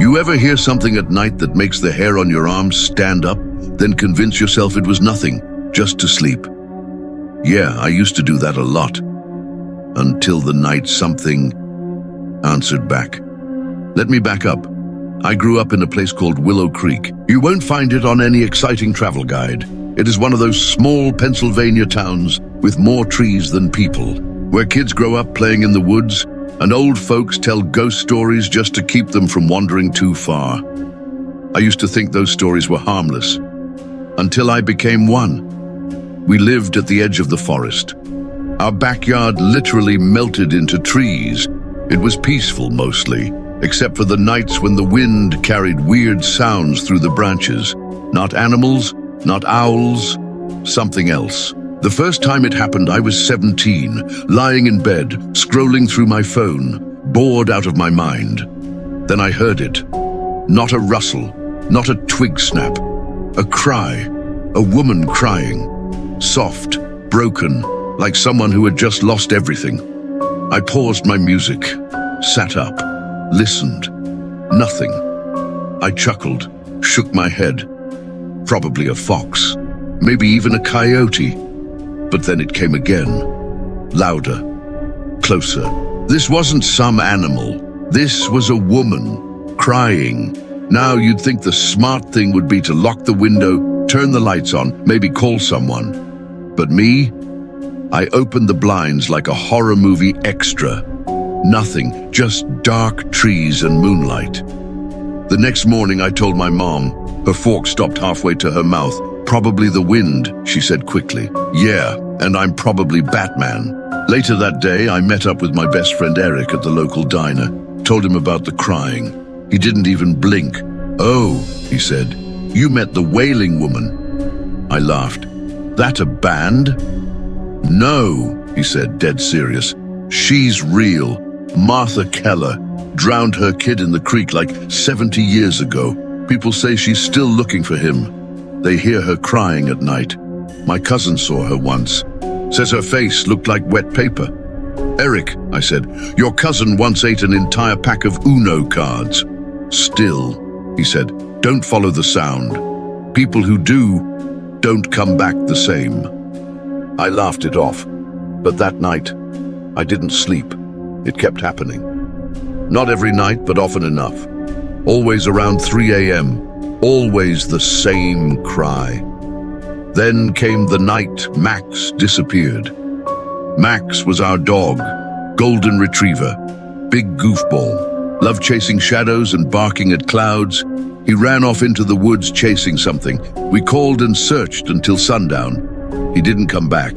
You ever hear something at night that makes the hair on your arms stand up, then convince yourself it was nothing, just to sleep? Yeah, I used to do that a lot. Until the night something answered back. Let me back up. I grew up in a place called Willow Creek. You won't find it on any exciting travel guide. It is one of those small Pennsylvania towns with more trees than people, where kids grow up playing in the woods and old folks tell ghost stories just to keep them from wandering too far. I used to think those stories were harmless, until I became one. We lived at the edge of the forest. Our backyard literally melted into trees. It was peaceful mostly, except for the nights when the wind carried weird sounds through the branches. Not animals, not owls, something else. The first time it happened, I was 17, lying in bed, scrolling through my phone, bored out of my mind. Then I heard it. Not a rustle, not a twig snap. A cry, a woman crying. Soft, broken, like someone who had just lost everything. I paused my music, sat up, listened. Nothing. I chuckled, shook my head. Probably a fox, maybe even a coyote. But then it came again, louder, closer. This wasn't some animal. This was a woman, crying. Now you'd think the smart thing would be to lock the window, turn the lights on, maybe call someone. But me? I opened the blinds like a horror movie extra. Nothing, just dark trees and moonlight. The next morning I told my mom. Her fork stopped halfway to her mouth. Probably the wind, she said quickly. Yeah, and I'm probably Batman. Later that day, I met up with my best friend Eric at the local diner. Told him about the crying. He didn't even blink. Oh, he said, you met the Wailing woman. I laughed. That a band? No, he said, dead serious. She's real. Martha Keller drowned her kid in the creek like 70 years ago. People say she's still looking for him. They hear her crying at night. My cousin saw her once. Says her face looked like wet paper. Eric, I said, your cousin once ate an entire pack of Uno cards. Still, he said, don't follow the sound. People who do, don't come back the same. I laughed it off, but that night, I didn't sleep. It kept happening. Not every night, but often enough. Always around 3 a.m., always the same cry. Then came the night Max disappeared. Max was our dog, golden retriever, big goofball, loved chasing shadows and barking at clouds. He ran off into the woods chasing something. We called and searched until sundown. He didn't come back.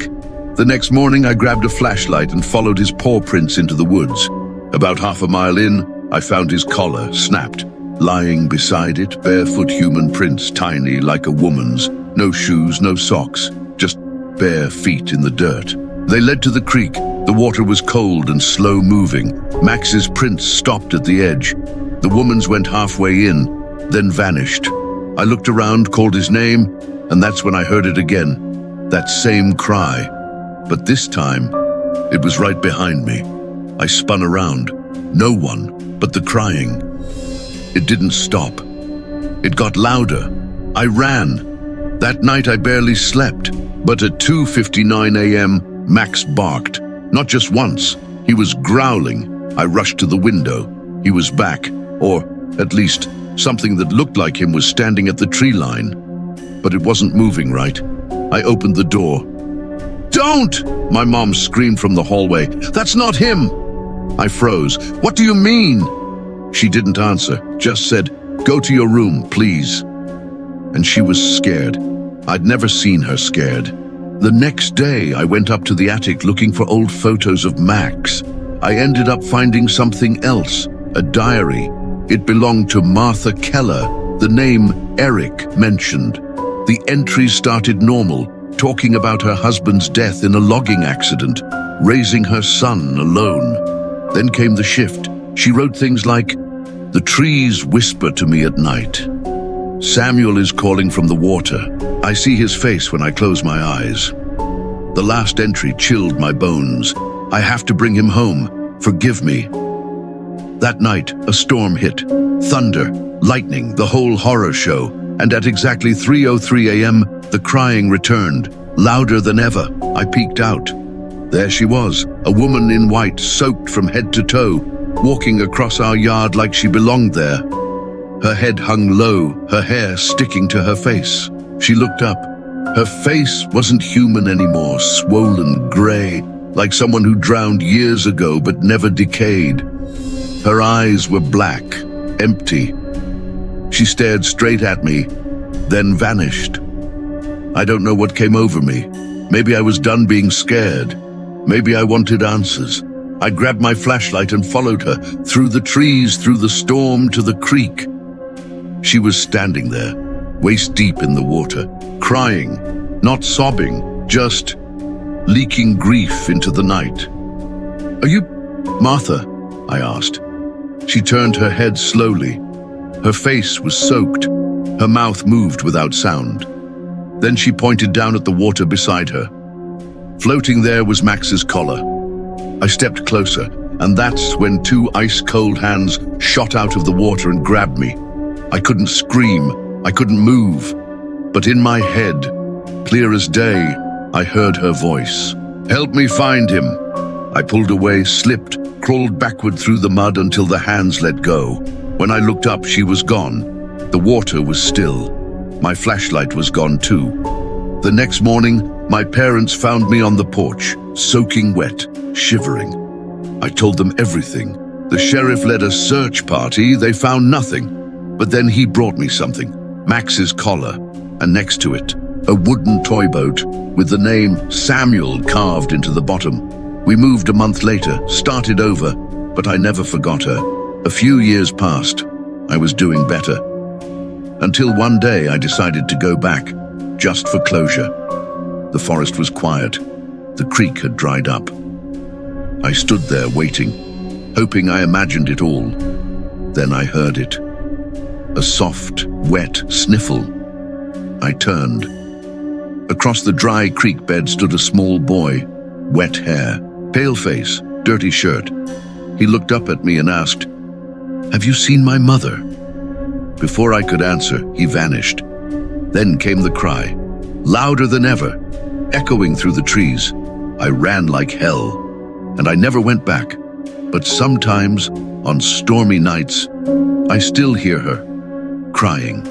The next morning I grabbed a flashlight and followed his paw prints into the woods. About half a mile in, I found his collar snapped. Lying beside it, barefoot human prints, tiny like a woman's. No shoes, no socks, just bare feet in the dirt. They led to the creek. The water was cold and slow moving. Max's prints stopped at the edge. The woman's went halfway in, then vanished. I looked around, called his name, and that's when I heard it again. That same cry. But this time, it was right behind me. I spun around. No one, but the crying. It didn't stop. It got louder. I ran. That night I barely slept, but at 2:59 a.m., Max barked. Not just once. He was growling. I rushed to the window. He was back, or at least something that looked like him was standing at the tree line. But it wasn't moving right. I opened the door. Don't! My mom screamed from the hallway. That's not him! I froze. What do you mean? She didn't answer, just said, go to your room, please. And she was scared. I'd never seen her scared. The next day, I went up to the attic looking for old photos of Max. I ended up finding something else, a diary. It belonged to Martha Keller, the name Eric mentioned. The entries started normal, talking about her husband's death in a logging accident, raising her son alone. Then came the shift. She wrote things like, the trees whisper to me at night. Samuel is calling from the water. I see his face when I close my eyes. The last entry chilled my bones. I have to bring him home. Forgive me. That night, a storm hit. Thunder, lightning, the whole horror show. And at exactly 3:03 a.m., the crying returned, louder than ever. I peeked out. There she was, a woman in white, soaked from head to toe, walking across our yard like she belonged there. Her head hung low, her hair sticking to her face. She looked up. Her face wasn't human anymore, swollen, gray, like someone who drowned years ago but never decayed. Her eyes were black, empty. She stared straight at me, then vanished. I don't know what came over me. Maybe I was done being scared. Maybe I wanted answers. I grabbed my flashlight and followed her, through the trees, through the storm, to the creek. She was standing there, waist deep in the water, crying, not sobbing, just leaking grief into the night. "Are you Martha?" I asked. She turned her head slowly. Her face was soaked. Her mouth moved without sound. Then she pointed down at the water beside her. Floating there was Max's collar. I stepped closer, and that's when two ice-cold hands shot out of the water and grabbed me. I couldn't scream, I couldn't move, but in my head, clear as day, I heard her voice. "Help me find him." I pulled away, slipped, crawled backward through the mud until the hands let go. When I looked up, she was gone. The water was still. My flashlight was gone too. The next morning, my parents found me on the porch, soaking wet, shivering. I told them everything. The sheriff led a search party. They found nothing. But then he brought me something, Max's collar, and next to it, a wooden toy boat with the name Samuel carved into the bottom. We moved a month later, started over, but I never forgot her. A few years passed. I was doing better. Until one day I decided to go back, just for closure. The forest was quiet. The creek had dried up. I stood there waiting, hoping I imagined it all. Then I heard it. A soft, wet sniffle. I turned. Across the dry creek bed stood a small boy, wet hair, pale face, dirty shirt. He looked up at me and asked, "Have you seen my mother?" Before I could answer, he vanished. Then came the cry, louder than ever, echoing through the trees. I ran like hell, and I never went back. But sometimes, on stormy nights, I still hear her, crying.